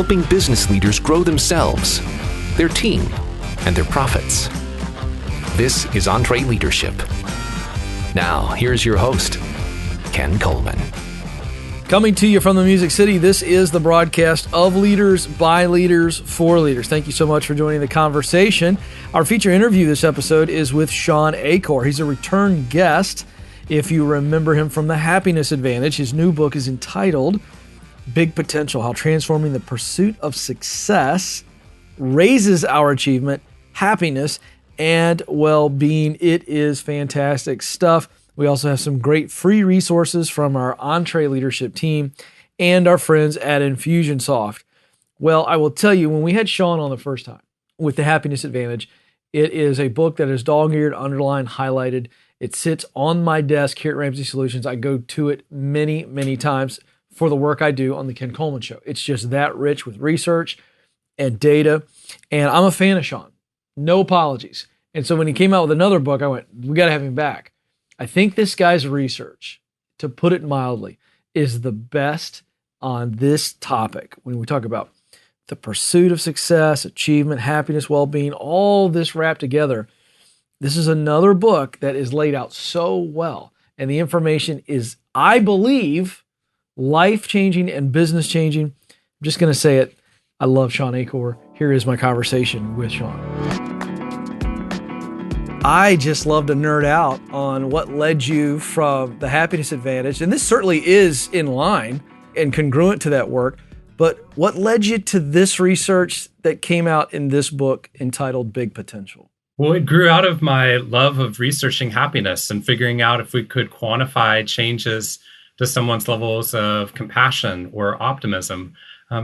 helping business leaders grow themselves, their team, and their profits. This is EntreLeadership. Now, here's your host, Ken Coleman. Coming to you from the Music City, this is the broadcast of Leaders, by Leaders, for Leaders. Thank you so much for joining the conversation. Our feature interview this episode is with Shawn Achor. He's a return guest. If you remember him from The Happiness Advantage, his new book is entitled Big Potential: How Transforming the Pursuit of Success Raises Our Achievement, Happiness, and Well-Being. It is fantastic stuff. We also have some great free resources from our EntreLeadership team and our friends at Infusionsoft. Well, I will tell you, when we had Shawn on the first time with The Happiness Advantage, it is a book that is dog-eared, underlined, highlighted. It sits on my desk here at Ramsey Solutions. I go to it many, many times for the work I do on the Ken Coleman Show. It's just that rich with research and data. And I'm a fan of Shawn. No apologies. And so when he came out with another book, I went, we got to have him back. I think this guy's research, to put it mildly, is the best on this topic. When we talk about the pursuit of success, achievement, happiness, well-being, all this wrapped together, this is another book that is laid out so well. And the information is, I believe, life-changing and business-changing. I'm just going to say it. I love Shawn Achor. Here is my conversation with Shawn. I just love to nerd out on what led you from The Happiness Advantage, and this certainly is in line and congruent to that work, but what led you to this research that came out in this book entitled Big Potential? Well, it grew out of my love of researching happiness and figuring out if we could quantify changes to someone's levels of compassion or optimism.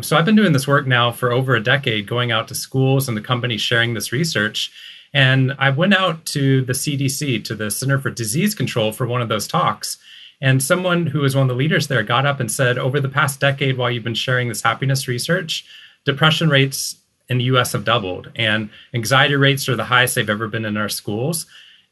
So I've been doing this work now for over a decade, going out to schools and the companies sharing this research. And I went out to the CDC, to the Center for Disease Control, for one of those talks. And someone who was one of the leaders there got up and said, over the past decade, while you've been sharing this happiness research, depression rates in the US have doubled, and anxiety rates are the highest they've ever been in our schools.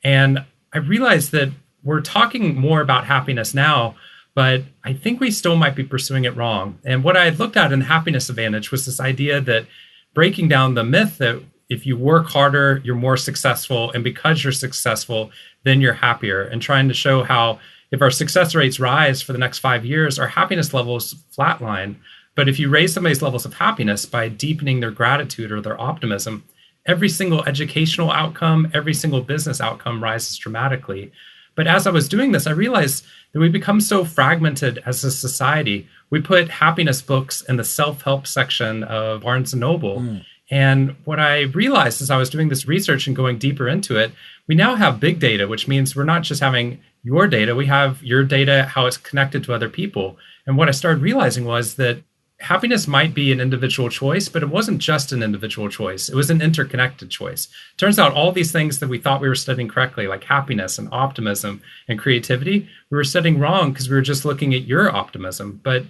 And I realized that we're talking more about happiness now, but I think we still might be pursuing it wrong. And what I had looked at in the Happiness Advantage was this idea that breaking down the myth that if you work harder, you're more successful. And because you're successful, then you're happier. And trying to show how if our success rates rise for the next 5 years, our happiness levels flatline. But if you raise somebody's levels of happiness by deepening their gratitude or their optimism, every single educational outcome, every single business outcome rises dramatically. But as I was doing this, I realized that we become so fragmented as a society. We put happiness books in the self-help section of Barnes & Noble. And what I realized as I was doing this research and going deeper into it, we now have big data, which means we're not just having your data, we have your data, how it's connected to other people. And what I started realizing was that happiness might be an individual choice, but it wasn't just an individual choice. It was an interconnected choice. Turns out all these things that we thought we were studying correctly, like happiness and optimism and creativity, we were studying wrong because we were just looking at your optimism. But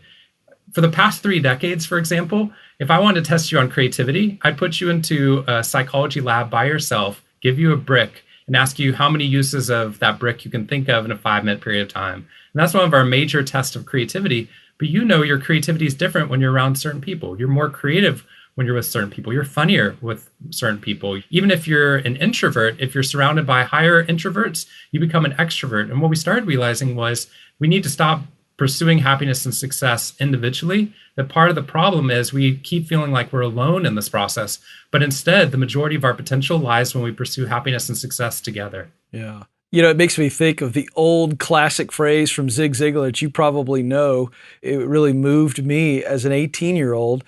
for the past 3 decades, for example, if I wanted to test you on creativity, I'd put you into a psychology lab by yourself, give you a brick, and ask you how many uses of that brick you can think of in a 5-minute period of time. And that's one of our major tests of creativity. But you know your creativity is different when you're around certain people. You're more creative when you're with certain people. You're funnier with certain people. Even if you're an introvert, if you're surrounded by higher introverts, you become an extrovert. And what we started realizing was we need to stop pursuing happiness and success individually. That part of the problem is we keep feeling like we're alone in this process, but instead the majority of our potential lies when we pursue happiness and success together. Yeah. You know, it makes me think of the old classic phrase from Zig Ziglar that you probably know. It really moved me as an 18-year-old.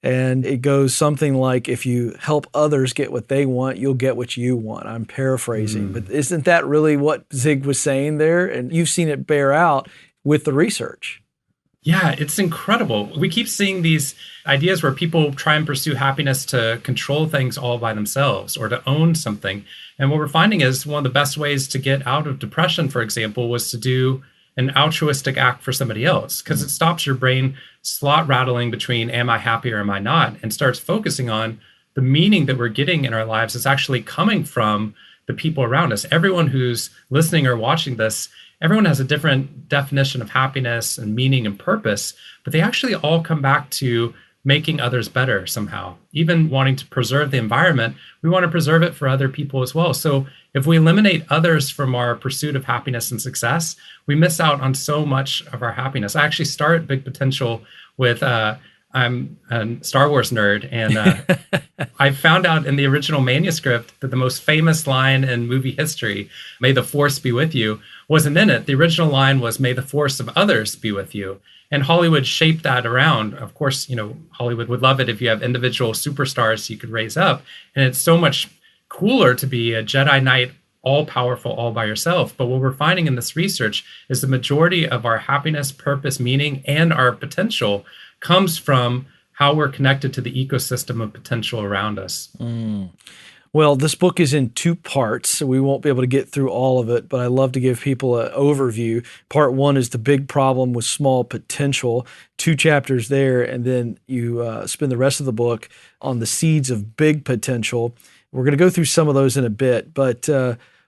And it goes something like, if you help others get what they want, you'll get what you want. I'm paraphrasing, but isn't that really what Zig was saying there? And you've seen it bear out with the research. Yeah, it's incredible. We keep seeing these ideas where people try and pursue happiness to control things all by themselves or to own something. And what we're finding is one of the best ways to get out of depression, for example, was to do an altruistic act for somebody else, because it stops your brain slot rattling between am I happy or am I not, and starts focusing on the meaning that we're getting in our lives is actually coming from the people around us. Everyone who's listening or watching this, everyone has a different definition of happiness and meaning and purpose, but they actually all come back to making others better somehow. Even wanting to preserve the environment, we want to preserve it for other people as well. So if we eliminate others from our pursuit of happiness and success, we miss out on so much of our happiness. I actually start Big Potential with I'm a Star Wars nerd, and I found out in the original manuscript that the most famous line in movie history, "May the Force be with you," wasn't in it. The original line was, "May the force of others be with you." And Hollywood shaped that around. Of course, Hollywood would love it if you have individual superstars you could raise up. And it's so much cooler to be a Jedi Knight, all powerful, all by yourself. But what we're finding in this research is the majority of our happiness, purpose, meaning, and our potential comes from how we're connected to the ecosystem of potential around us. Well, this book is in 2 parts, so we won't be able to get through all of it, but I love to give people an overview. Part 1 is the big problem with small potential, 2 chapters there, and then you spend the rest of the book on the seeds of big potential. We're going to go through some of those in a bit, but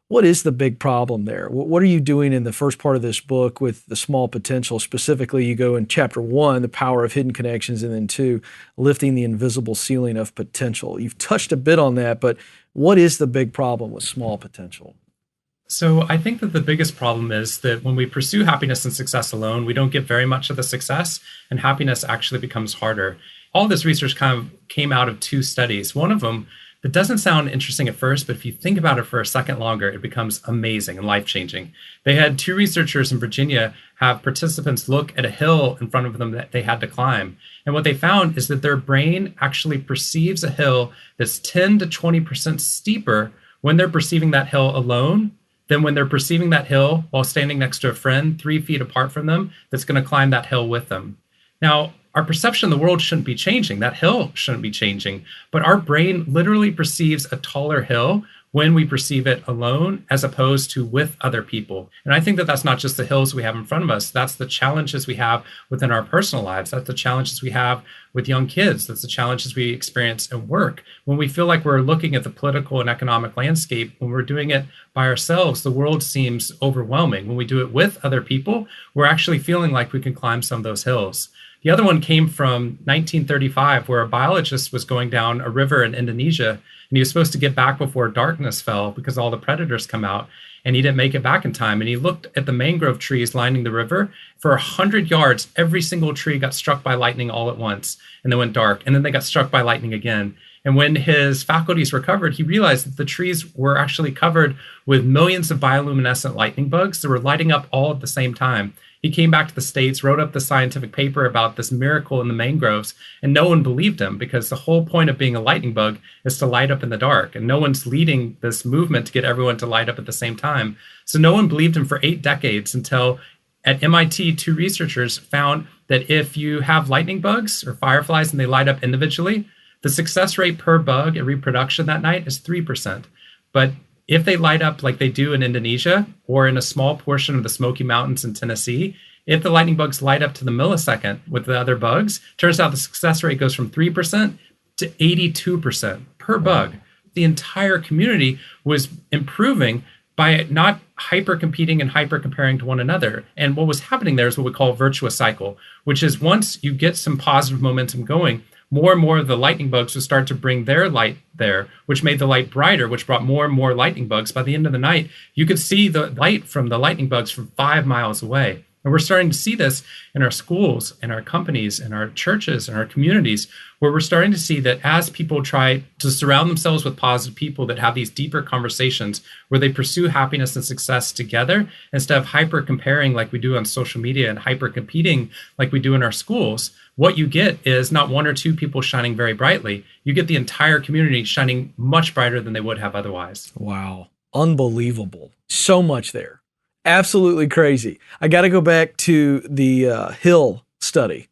what is the big problem there? What are you doing in the first part of this book with the small potential? Specifically, you go in chapter 1, the power of hidden connections, and then 2, lifting the invisible ceiling of potential. You've touched a bit on that, but what is the big problem with small potential? So I think that the biggest problem is that when we pursue happiness and success alone, we don't get very much of the success, and happiness actually becomes harder. All this research kind of came out of 2 studies. One of them, that doesn't sound interesting at first, but if you think about it for a second longer, it becomes amazing and life-changing. They had 2 researchers in Virginia have participants look at a hill in front of them that they had to climb. And what they found is that their brain actually perceives a hill that's 10 to 20% steeper when they're perceiving that hill alone than when they're perceiving that hill while standing next to a friend 3 feet apart from them that's going to climb that hill with them. Now, our perception of the world shouldn't be changing. That hill shouldn't be changing. But our brain literally perceives a taller hill when we perceive it alone as opposed to with other people. And I think that that's not just the hills we have in front of us. That's the challenges we have within our personal lives. That's the challenges we have with young kids. That's the challenges we experience at work. When we feel like we're looking at the political and economic landscape, when we're doing it by ourselves, the world seems overwhelming. When we do it with other people, we're actually feeling like we can climb some of those hills. The other one came from 1935, where a biologist was going down a river in Indonesia, and he was supposed to get back before darkness fell because all the predators come out, and he didn't make it back in time. And he looked at the mangrove trees lining the river. For 100 yards, every single tree got struck by lightning all at once, and then went dark, and then they got struck by lightning again. And when his faculties recovered, he realized that the trees were actually covered with millions of bioluminescent lightning bugs that were lighting up all at the same time. He came back to the States, wrote up the scientific paper about this miracle in the mangroves, and no one believed him because the whole point of being a lightning bug is to light up in the dark. And no one's leading this movement to get everyone to light up at the same time. So no one believed him for 8 decades until at MIT, 2 researchers found that if you have lightning bugs or fireflies and they light up individually, the success rate per bug at reproduction that night is 3%. But if they light up like they do in Indonesia or in a small portion of the Smoky Mountains in Tennessee, if the lightning bugs light up to the millisecond with the other bugs, turns out the success rate goes from 3% to 82% per bug. The entire community was improving by not hyper-competing and hyper-comparing to one another. And what was happening there is what we call a virtuous cycle, which is once you get some positive momentum going, more and more of the lightning bugs would start to bring their light there, which made the light brighter, which brought more and more lightning bugs. By the end of the night, you could see the light from the lightning bugs from 5 miles away. And we're starting to see this in our schools, in our companies, in our churches, in our communities, where we're starting to see that as people try to surround themselves with positive people that have these deeper conversations where they pursue happiness and success together, instead of hyper comparing like we do on social media and hyper competing like we do in our schools, what you get is not 1 or 2 people shining very brightly. You get the entire community shining much brighter than they would have otherwise. Wow. Unbelievable. So much there. Absolutely crazy. I got to go back to the Hill study.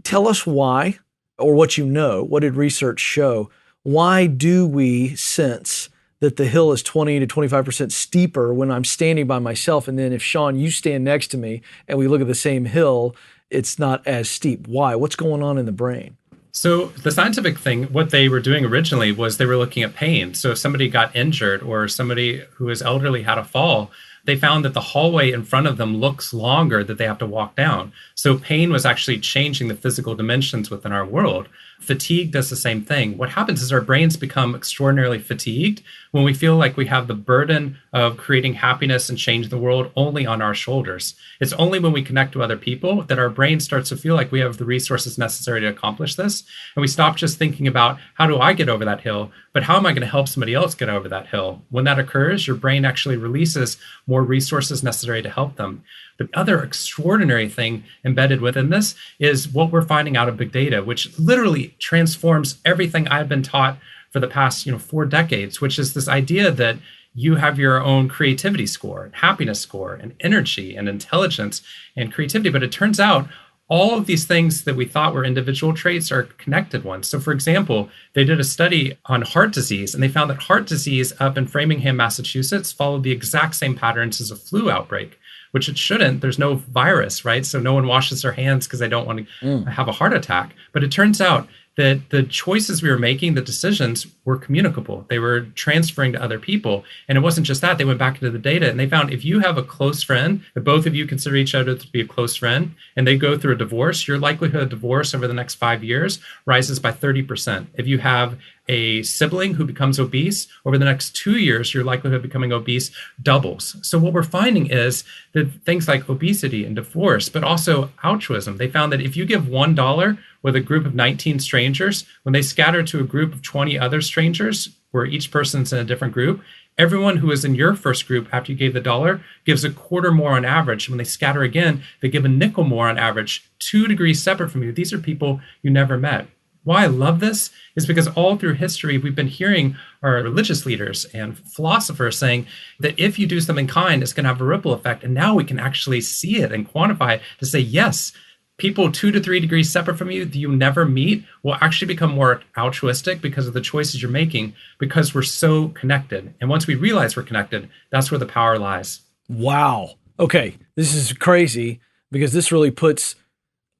Tell us why, or what you know, what did research show? Why do we sense that the hill is 20 to 25% steeper when I'm standing by myself? And then if, Shawn, you stand next to me and we look at the same hill, it's not as steep. Why? What's going on in the brain? So the scientific thing, what they were doing originally was they were looking at pain. So if somebody got injured or somebody who is elderly had a fall, they found that the hallway in front of them looks longer that they have to walk down. So pain was actually changing the physical dimensions within our world. Fatigue does the same thing. What happens is our brains become extraordinarily fatigued when we feel like we have the burden of creating happiness and change the world only on our shoulders. It's only when we connect to other people that our brain starts to feel like we have the resources necessary to accomplish this. And we stop just thinking about, how do I get over that hill? But how am I going to help somebody else get over that hill? When that occurs, your brain actually releases more resources necessary to help them. The other extraordinary thing embedded within this is what we're finding out of big data, which literally transforms everything I've been taught for the past 4 decades, which is this idea that you have your own creativity score, and happiness score, and energy, and intelligence, and creativity. But it turns out all of these things that we thought were individual traits are connected ones. So for example, they did a study on heart disease, and they found that heart disease up in Framingham, Massachusetts followed the exact same patterns as a flu outbreak, which it shouldn't. There's no virus, right? So no one washes their hands because they don't want to have a heart attack. But it turns out that the choices we were making, the decisions, were communicable. They were transferring to other people. And it wasn't just that. They went back into the data and they found if you have a close friend, if both of you consider each other to be a close friend, and they go through a divorce, your likelihood of divorce over the next 5 years rises by 30%. If you have a sibling who becomes obese, over the next 2 years, your likelihood of becoming obese doubles. So what we're finding is that things like obesity and divorce, but also altruism, they found that if you give $1 with a group of 19 strangers, when they scatter to a group of 20 other strangers, where each person's in a different group, everyone who is in your first group after you gave the $1 gives a quarter more on average. When they scatter again, they give a nickel more on average, 2 degrees separate from you. These are people you never met. Why I love this is because all through history, we've been hearing our religious leaders and philosophers saying that if you do something kind, it's going to have a ripple effect. And now we can actually see it and quantify it to say, yes, people 2 to 3 degrees separate from you that you never meet will actually become more altruistic because of the choices you're making, because we're so connected. And once we realize we're connected, that's where the power lies. Wow. Okay. This is crazy because this really puts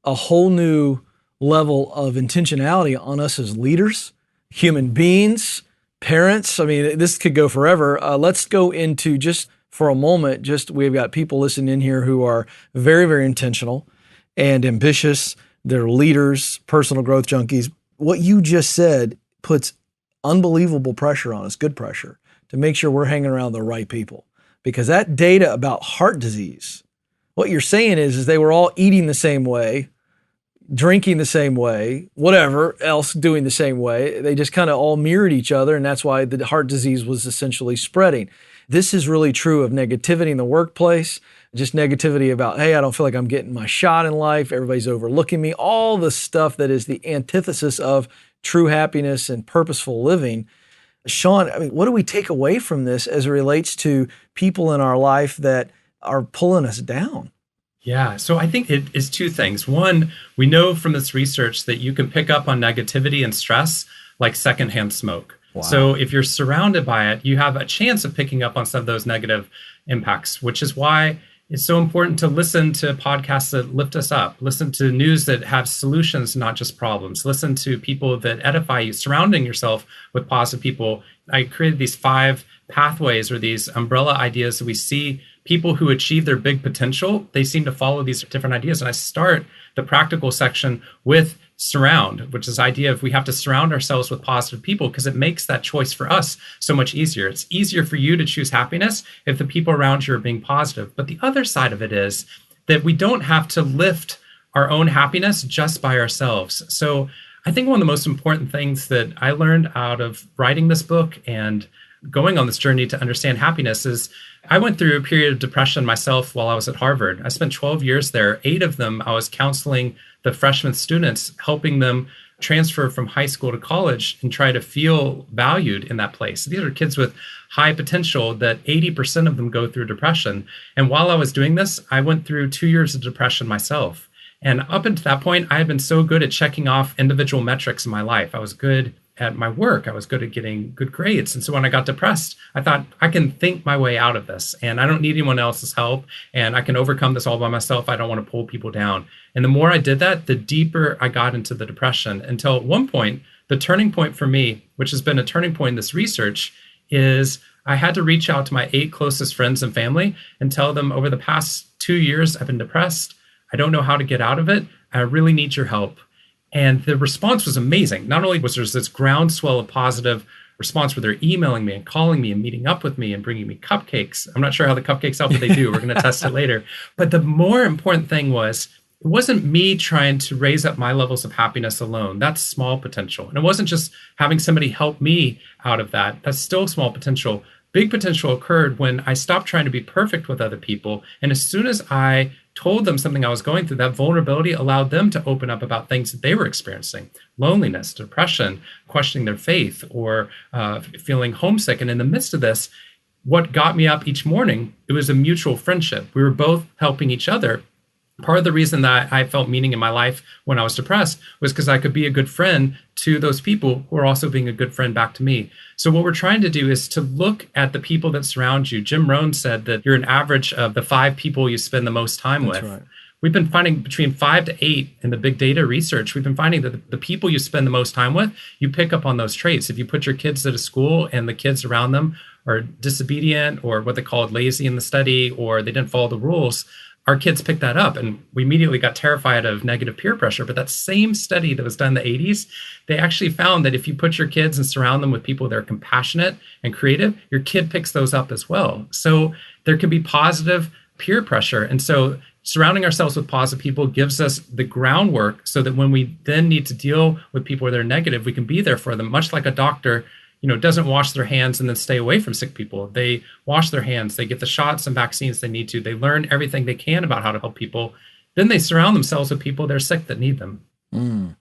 a whole new level of intentionality on us as leaders, human beings, parents. I mean, this could go forever. Let's go into just for a moment, we've got people listening in here who are very, very intentional and ambitious. They're leaders, personal growth junkies. What you just said puts unbelievable pressure on us, good pressure, to make sure we're hanging around the right people. Because that data about heart disease, what you're saying is they were all eating the same way, drinking the same way, whatever else doing the same way. They just kind of all mirrored each other, and that's why the heart disease was essentially spreading. This is really true of negativity in the workplace, just negativity about, hey, I don't feel like I'm getting my shot in life, everybody's overlooking me, all the stuff that is the antithesis of true happiness and purposeful living. Shawn, I mean, what do we take away from this as it relates to people in our life that are pulling us down? Yeah, so I think it is 2 things. One, we know from this research that you can pick up on negativity and stress like secondhand smoke. Wow. So if you're surrounded by it, you have a chance of picking up on some of those negative impacts, which is why it's so important to listen to podcasts that lift us up, listen to news that have solutions, not just problems, listen to people that edify you, surrounding yourself with positive people. I created these 5 pathways or these umbrella ideas that we see people who achieve their big potential, they seem to follow these different ideas. And I start the practical section with surround, which is the idea of we have to surround ourselves with positive people because it makes that choice for us so much easier. It's easier for you to choose happiness if the people around you are being positive. But the other side of it is that we don't have to lift our own happiness just by ourselves. So I think one of the most important things that I learned out of writing this book and going on this journey to understand happiness is I went through a period of depression myself while I was at Harvard. I spent 12 years there. 8 of them, I was counseling the freshman students, helping them transfer from high school to college and try to feel valued in that place. These are kids with high potential that 80% of them go through depression. And while I was doing this, I went through 2 years of depression myself. And up until that point, I had been so good at checking off individual metrics in my life. I was good at my work. I was good at getting good grades. And so when I got depressed, I thought I can think my way out of this and I don't need anyone else's help and I can overcome this all by myself. I don't want to pull people down. And the more I did that, the deeper I got into the depression until at one point, the turning point for me, which has been a turning point in this research, is I had to reach out to my 8 closest friends and family and tell them over the past 2 years, I've been depressed. I don't know how to get out of it. I really need your help. And the response was amazing. Not only was there this groundswell of positive response where they're emailing me and calling me and meeting up with me and bringing me cupcakes. I'm not sure how the cupcakes help, but they do. We're going to test it later. But the more important thing was, it wasn't me trying to raise up my levels of happiness alone. That's small potential. And it wasn't just having somebody help me out of that. That's still small potential. Big potential occurred when I stopped trying to be perfect with other people. And as soon as I told them something I was going through, that vulnerability allowed them to open up about things that they were experiencing: loneliness, depression, questioning their faith, or feeling homesick. And in the midst of this, what got me up each morning, it was a mutual friendship. We were both helping each other. Part of the reason that I felt meaning in my life when I was depressed was because I could be a good friend to those people who are also being a good friend back to me. So what we're trying to do is to look at the people that surround you. Jim Rohn said that you're an average of the 5 people you spend the most time with. Right. We've been finding between 5 to 8 in the big data research. We've been finding that the people you spend the most time with, you pick up on those traits. If you put your kids at a school and the kids around them are disobedient, or what they called lazy in the study, or they didn't follow the rules, our kids picked that up, and we immediately got terrified of negative peer pressure. But that same study that was done in the 80s, they actually found that if you put your kids and surround them with people that are compassionate and creative, your kid picks those up as well. So there can be positive peer pressure. And so surrounding ourselves with positive people gives us the groundwork so that when we then need to deal with people that are negative, we can be there for them, much like a doctor doesn't wash their hands and then stay away from sick people. They wash their hands, they get the shots and vaccines they need to, they learn everything they can about how to help people. Then they surround themselves with people that are sick that need them.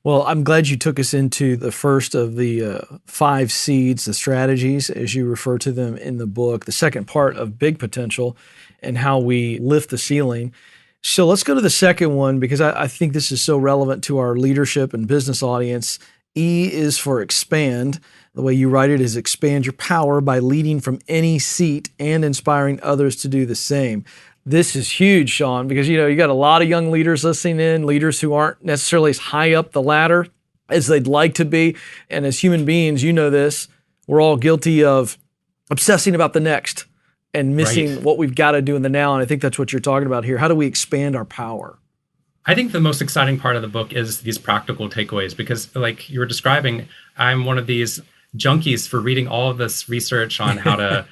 Well, I'm glad you took us into the first of the 5 seeds, the strategies, as you refer to them in the book, the second part of big potential and how we lift the ceiling. So let's go to the second one, because I think this is so relevant to our leadership and business audience. E is for expand. The way you write it is expand your power by leading from any seat and inspiring others to do the same. This is huge, Shawn, because you got a lot of young leaders listening in, leaders who aren't necessarily as high up the ladder as they'd like to be. And as human beings, this, we're all guilty of obsessing about the next and missing what we've got to do in the now. And I think that's what you're talking about here. How do we expand our power? I think the most exciting part of the book is these practical takeaways, because like you were describing, I'm one of these junkies for reading all of this research on how to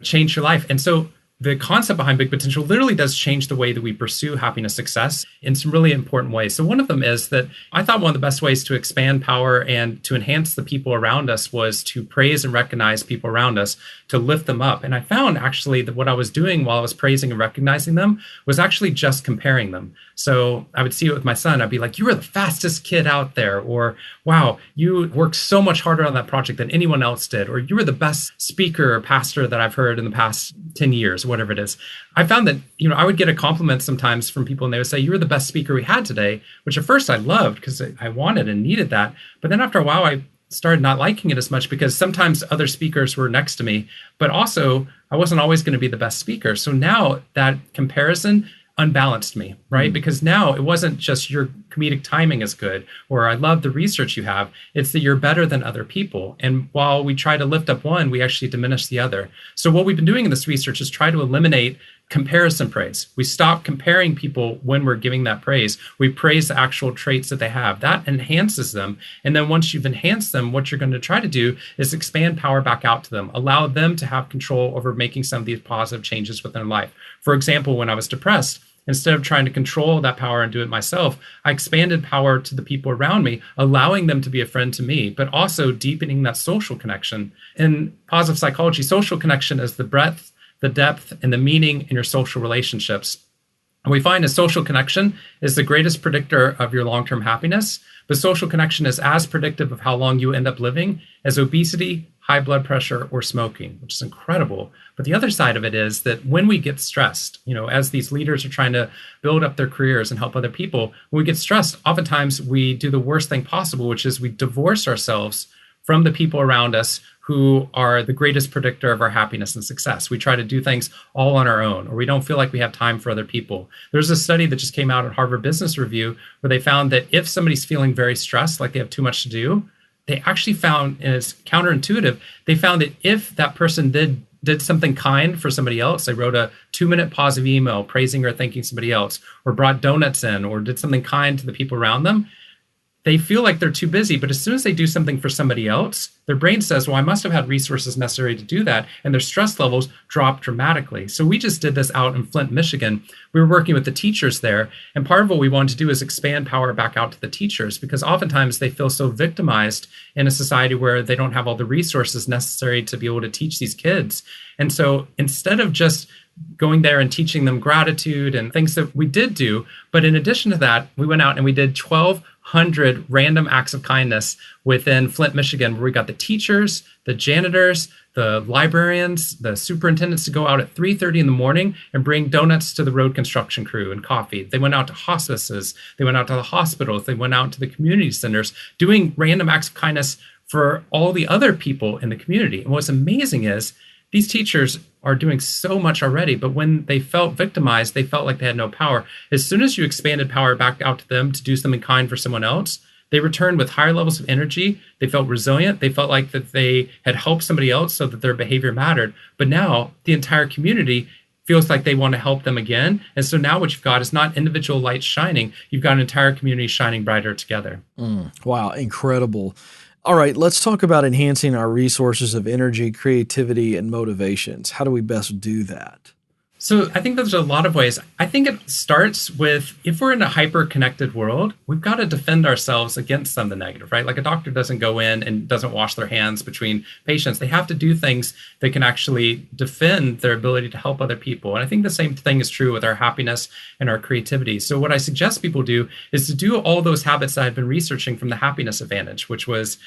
change your life. And so the concept behind big potential literally does change the way that we pursue happiness, success in some really important ways. So one of them is that I thought one of the best ways to expand power and to enhance the people around us was to praise and recognize people around us, to lift them up. And I found actually that what I was doing while I was praising and recognizing them was actually just comparing them. So I would see it with my son. I'd be like, you were the fastest kid out there, or wow, you worked so much harder on that project than anyone else did, or you were the best speaker or pastor that I've heard in the past 10 years, whatever it is. I found that, I would get a compliment sometimes from people and they would say, you were the best speaker we had today, which at first I loved because I wanted and needed that. But then after a while, I started not liking it as much because sometimes other speakers were next to me, but also I wasn't always going to be the best speaker. So now that comparison unbalanced me, right? Because now it wasn't just your comedic timing is good, or I love the research you have. It's that you're better than other people. And while we try to lift up one, we actually diminish the other. So what we've been doing in this research is try to eliminate comparison praise. We stop comparing people when we're giving that praise. We praise the actual traits that they have. That enhances them. And then once you've enhanced them, what you're going to try to do is expand power back out to them, allow them to have control over making some of these positive changes within their life. For example, when I was depressed, instead of trying to control that power and do it myself, I expanded power to the people around me, allowing them to be a friend to me, but also deepening that social connection. In positive psychology, social connection is the breadth, the depth, and the meaning in your social relationships. And we find a social connection is the greatest predictor of your long-term happiness, but social connection is as predictive of how long you end up living as obesity, high blood pressure, or smoking, which is incredible. But the other side of it is that when we get stressed, as these leaders are trying to build up their careers and help other people, when we get stressed, oftentimes we do the worst thing possible, which is we divorce ourselves from the people around us who are the greatest predictor of our happiness and success. We try to do things all on our own, or we don't feel like we have time for other people. There's a study that just came out at Harvard Business Review where they found that if somebody's feeling very stressed, like they have too much to do, they actually found, and it's counterintuitive, they found that if that person did something kind for somebody else, they wrote a 2-minute positive email praising or thanking somebody else, or brought donuts in, or did something kind to the people around them, they feel like they're too busy. But as soon as they do something for somebody else, their brain says, well, I must have had resources necessary to do that. And their stress levels drop dramatically. So we just did this out in Flint, Michigan. We were working with the teachers there. And part of what we wanted to do is expand power back out to the teachers, because oftentimes they feel so victimized in a society where they don't have all the resources necessary to be able to teach these kids. And so instead of just going there and teaching them gratitude and things that we did do, but in addition to that, we went out and we did 1,200 random acts of kindness within Flint, Michigan, where we got the teachers, the janitors, the librarians, the superintendents to go out at 3:30 in the morning and bring donuts to the road construction crew and coffee. They went out to hospices. They went out to the hospitals. They went out to the community centers doing random acts of kindness for all the other people in the community. And what's amazing is these teachers are doing so much already, but when they felt victimized, they felt like they had no power. As soon as you expanded power back out to them to do something kind for someone else, they returned with higher levels of energy. They felt resilient. They felt like that they had helped somebody else so that their behavior mattered. But now the entire community feels like they want to help them again. And so now what you've got is not individual lights shining. You've got an entire community shining brighter together. Wow, incredible. All right, let's talk about enhancing our resources of energy, creativity, and motivations. How do we best do that? So I think there's a lot of ways. I think it starts with, if we're in a hyper-connected world, we've got to defend ourselves against some of the negative, right? Like a doctor doesn't go in and doesn't wash their hands between patients. They have to do things that can actually defend their ability to help other people. And I think the same thing is true with our happiness and our creativity. So what I suggest people do is to do all those habits that I've been researching from the happiness advantage, which was,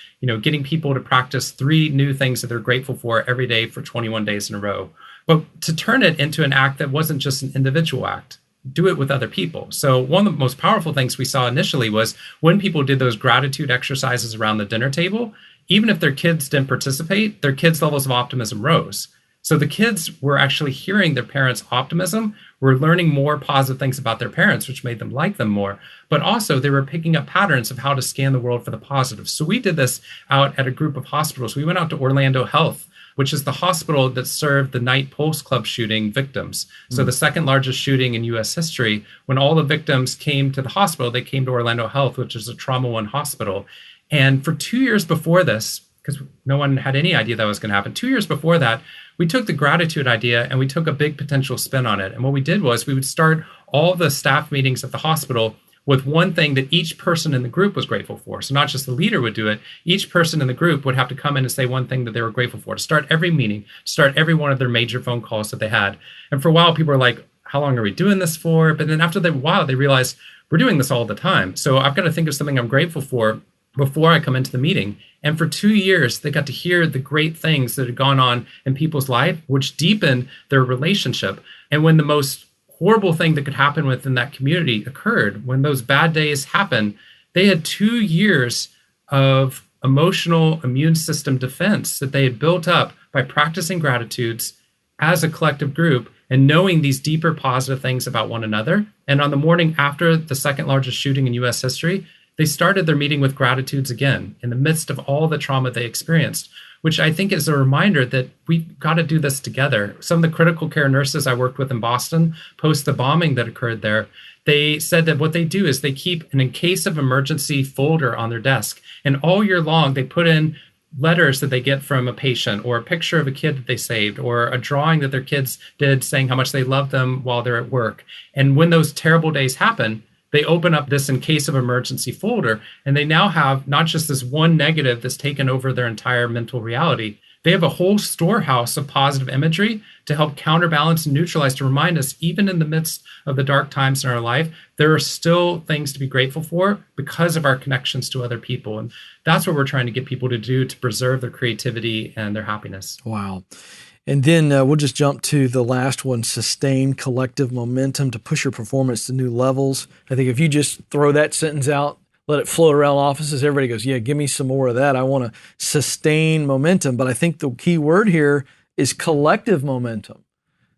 getting people to practice 3 new things that they're grateful for every day for 21 days in a row. But to turn it into an act that wasn't just an individual act, do it with other people. So one of the most powerful things we saw initially was when people did those gratitude exercises around the dinner table, even if their kids didn't participate, their kids' levels of optimism rose. So the kids were actually hearing their parents' optimism, were learning more positive things about their parents, which made them like them more. But also they were picking up patterns of how to scan the world for the positive. So we did this out at a group of hospitals. We went out to Orlando Health, which is the hospital that served the Night Pulse Club shooting victims. So the second largest shooting in U.S. history. When all the victims came to the hospital, they came to Orlando Health, which is a Trauma One hospital. And for 2 years before this, because no one had any idea that was going to happen, 2 years before that, we took the gratitude idea and we took a big potential spin on it. And what we did was we would start all the staff meetings at the hospital with one thing that each person in the group was grateful for. So not just the leader would do it, each person in the group would have to come in and say one thing that they were grateful for, to start every meeting, to start every one of their major phone calls that they had. And for a while, people were like, how long are we doing this for? But then after a while, they realized we're doing this all the time. So I've got to think of something I'm grateful for before I come into the meeting. And for 2 years, they got to hear the great things that had gone on in people's life, which deepened their relationship. And when the most horrible thing that could happen within that community occurred, when those bad days happened, they had 2 years of emotional immune system defense that they had built up by practicing gratitudes as a collective group and knowing these deeper positive things about one another. And on the morning after the second largest shooting in U.S. history, they started their meeting with gratitudes again in the midst of all the trauma they experienced, which I think is a reminder that we've got to do this together. Some of the critical care nurses I worked with in Boston post the bombing that occurred there, they said that what they do is they keep an in case of emergency folder on their desk. And all year long, they put in letters that they get from a patient, or a picture of a kid that they saved, or a drawing that their kids did saying how much they love them while they're at work. And when those terrible days happen, they open up this in case of emergency folder, and they now have not just this one negative that's taken over their entire mental reality. They have a whole storehouse of positive imagery to help counterbalance and neutralize, to remind us, even in the midst of the dark times in our life, there are still things to be grateful for because of our connections to other people. And that's what we're trying to get people to do to preserve their creativity and their happiness. Wow. And then we'll just jump to the last one, sustain collective momentum to push your performance to new levels. I think if you just throw that sentence out, let it float around offices, everybody goes, yeah, give me some more of that. I want to sustain momentum. But I think the key word here is collective momentum.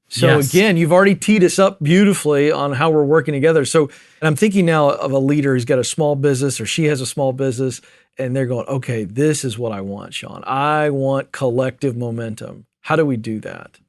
So Yes. again, you've already teed us up beautifully on how we're working together. So and I'm thinking now of a leader who's got a small business or she has a small business and they're going, okay, this is what I want, Shawn. I want collective momentum. How do we do that?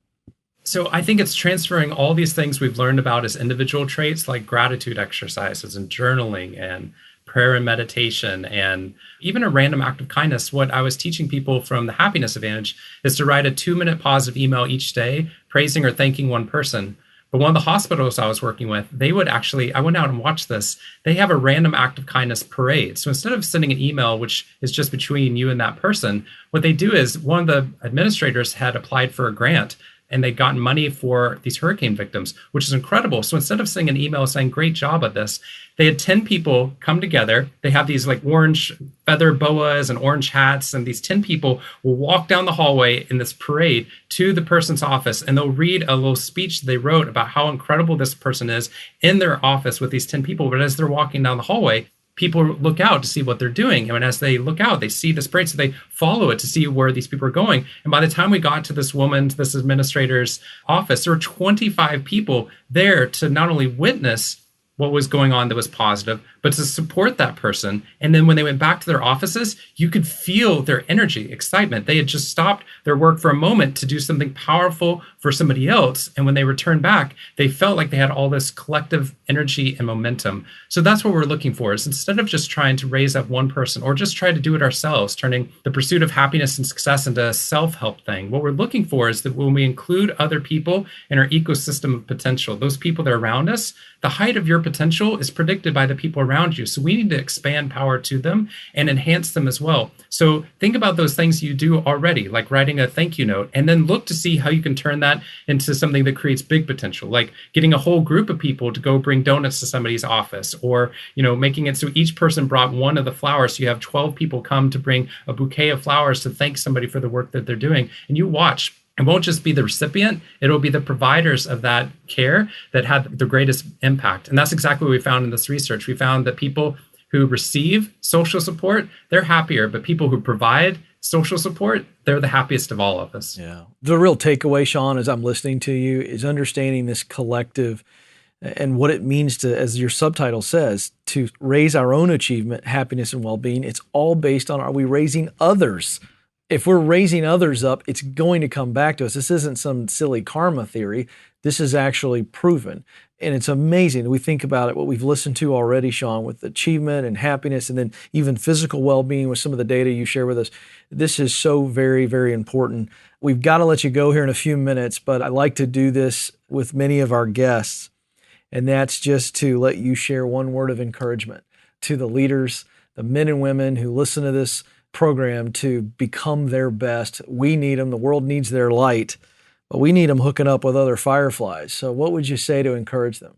So I think it's transferring all these things we've learned about as individual traits, like gratitude exercises and journaling and prayer and meditation, and even a random act of kindness. What I was teaching people from the Happiness Advantage is to write a 2-minute positive email each day, praising or thanking one person. But one of the hospitals I was working with, they would actually, I went out and watched this. They have a random act of kindness parade. So instead of sending an email, which is just between you and that person, what they do is one of the administrators had applied for a grant and they'd gotten money for these hurricane victims, which is incredible. So instead of sending an email saying, great job at this, they had 10 people come together. They have these like orange feather boas and orange hats, and these 10 people will walk down the hallway in this parade to the person's office, and they'll read a little speech they wrote about how incredible this person is in their office with these 10 people. But as they're walking down the hallway, people look out to see what they're doing. And as they look out, they see this parade, so they follow it to see where these people are going. And by the time we got to this administrator's office, there were 25 people there to not only witness what was going on that was positive, but to support that person. And then when they went back to their offices, you could feel their energy, excitement. They had just stopped their work for a moment to do something powerful for somebody else. And when they returned back, they felt like they had all this collective energy and momentum. So that's what we're looking for, is instead of just trying to raise up one person or just try to do it ourselves, turning the pursuit of happiness and success into a self-help thing, what we're looking for is that when we include other people in our ecosystem of potential, those people that are around us, the height of your potential is predicted by the people around you. So we need to expand power to them and enhance them as well. So think about those things you do already, like writing a thank you note, and then look to see how you can turn that into something that creates big potential, like getting a whole group of people to go bring donuts to somebody's office, or making it so each person brought one of the flowers. So you have 12 people come to bring a bouquet of flowers to thank somebody for the work that they're doing. And you watch. It won't just be the recipient, it'll be the providers of that care that had the greatest impact. And that's exactly what we found in this research. We found that people who receive social support, they're happier, but people who provide social support, they're the happiest of all of us. Yeah. The real takeaway, Shawn, as I'm listening to you, is understanding this collective and what it means to, as your subtitle says, to raise our own achievement, happiness, and well-being. It's all based on, are we raising others? If we're raising others up, it's going to come back to us. This isn't some silly karma theory. This is actually proven. And it's amazing. We think about it, what we've listened to already, Shawn, with achievement and happiness, and then even physical well-being with some of the data you share with us. This is so very, very important. We've got to let you go here in a few minutes, but I like to do this with many of our guests. And that's just to let you share one word of encouragement to the leaders, the men and women who listen to this program to become their best. We need them. The world needs their light, but we need them hooking up with other fireflies. So what would you say to encourage them?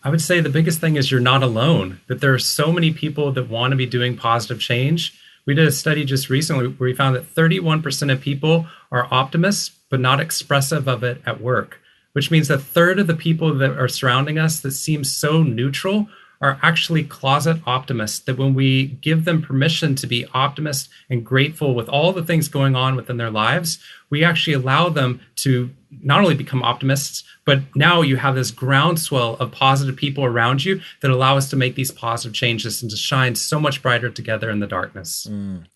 I would say the biggest thing is you're not alone, that there are so many people that want to be doing positive change. We did a study just recently where we found that 31% of people are optimists, but not expressive of it at work, which means a third of the people that are surrounding us that seem so neutral are actually closet optimists, that when we give them permission to be optimists and grateful with all the things going on within their lives, we actually allow them to not only become optimists, but now you have this groundswell of positive people around you that allow us to make these positive changes and to shine so much brighter together in the darkness.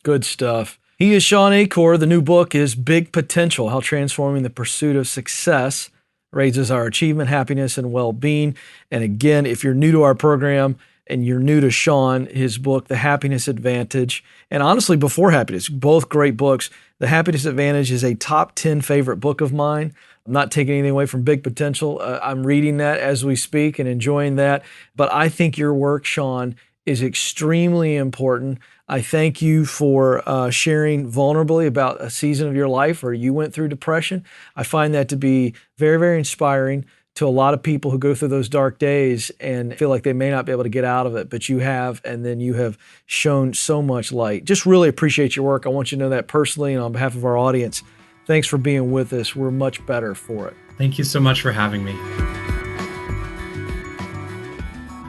Good stuff. He is Shawn Achor. The new book is Big Potential: How Transforming the Pursuit of Success Raises Our Achievement, Happiness, and Well-Being. And again, if you're new to our program and you're new to Shawn, his book, The Happiness Advantage, and honestly, Before Happiness, both great books. The Happiness Advantage is a top 10 favorite book of mine. I'm not taking anything away from Big Potential. I'm reading that as we speak and enjoying that. But I think your work, Shawn, is extremely important. I thank you for sharing vulnerably about a season of your life where you went through depression. I find that to be very, very inspiring to a lot of people who go through those dark days and feel like they may not be able to get out of it, but you have, and then you have shown so much light. Just really appreciate your work. I want you to know that personally and on behalf of our audience. Thanks for being with us. We're much better for it. Thank you so much for having me.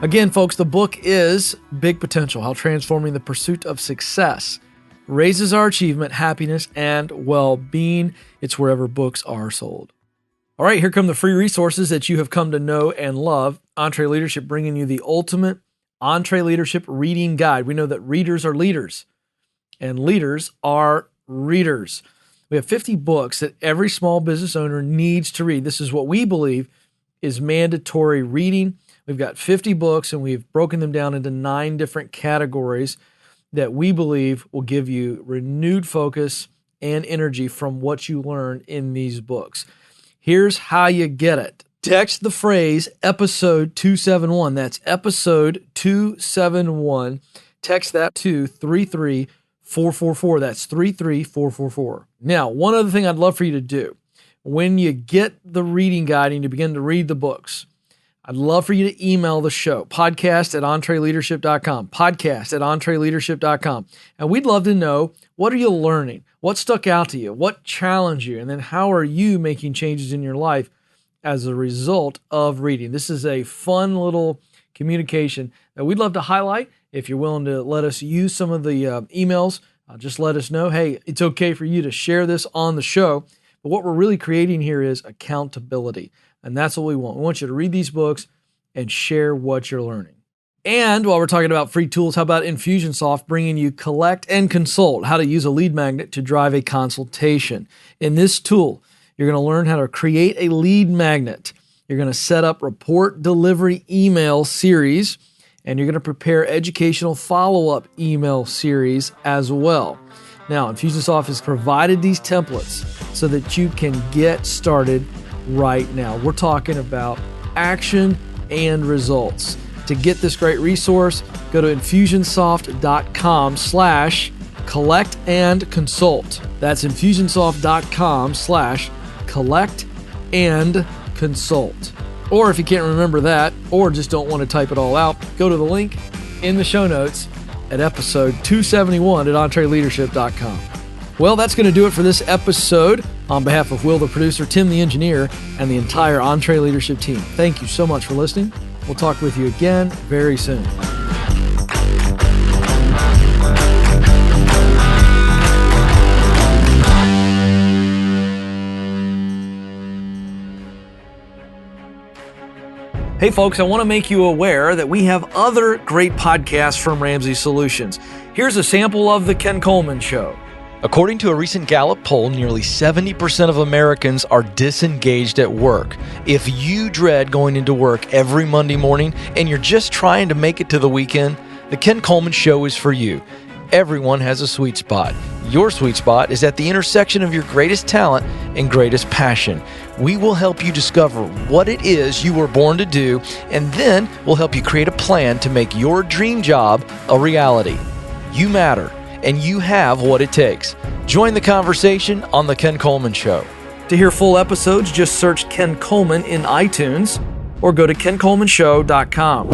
Again, folks, the book is Big Potential: How Transforming the Pursuit of Success Raises Our Achievement, Happiness, and Well-Being. It's wherever books are sold. All right, here come the free resources that you have come to know and love. EntreLeadership bringing you the ultimate EntreLeadership reading guide. We know that readers are leaders, and leaders are readers. We have 50 books that every small business owner needs to read. This is what we believe is mandatory reading. We've got 50 books, and we've broken them down into 9 different categories that we believe will give you renewed focus and energy from what you learn in these books. Here's how you get it. Text the phrase episode 271. That's episode 271. Text that to 33444. That's 33444. Now, one other thing I'd love for you to do. When you get the reading guide and you begin to read the books, I'd love for you to email the show, podcast@entreleadership.com, podcast@entreleadership.com. And we'd love to know, what are you learning? What stuck out to you? What challenged you? And then how are you making changes in your life as a result of reading? This is a fun little communication that we'd love to highlight. If you're willing to let us use some of the emails, just let us know, hey, it's okay for you to share this on the show. But what we're really creating here is accountability. And that's what we want. We want you to read these books and share what you're learning. And while we're talking about free tools, how about Infusionsoft bringing you Collect and Consult, how to use a lead magnet to drive a consultation. In this tool, you're going to learn how to create a lead magnet. You're going to set up report delivery email series, and you're going to prepare educational follow-up email series as well. Now, Infusionsoft has provided these templates so that you can get started right now. We're talking about action and results. To get this great resource, go to Infusionsoft.com/collect and consult. That's Infusionsoft.com/collect and consult. Or if you can't remember that, or just don't want to type it all out, go to the link in the show notes at episode 271 at EntreLeadership.com. Well, that's going to do it for this episode. On behalf of Will, the producer, Tim, the engineer, and the entire EntreLeadership team, thank you so much for listening. We'll talk with you again very soon. Hey folks, I want to make you aware that we have other great podcasts from Ramsey Solutions. Here's a sample of The Ken Coleman Show. According to a recent Gallup poll, nearly 70% of Americans are disengaged at work. If you dread going into work every Monday morning and you're just trying to make it to the weekend, The Ken Coleman Show is for you. Everyone has a sweet spot. Your sweet spot is at the intersection of your greatest talent and greatest passion. We will help you discover what it is you were born to do, and then we'll help you create a plan to make your dream job a reality. You matter, and you have what it takes. Join the conversation on The Ken Coleman Show. To hear full episodes, just search Ken Coleman in iTunes or go to kencolemanshow.com.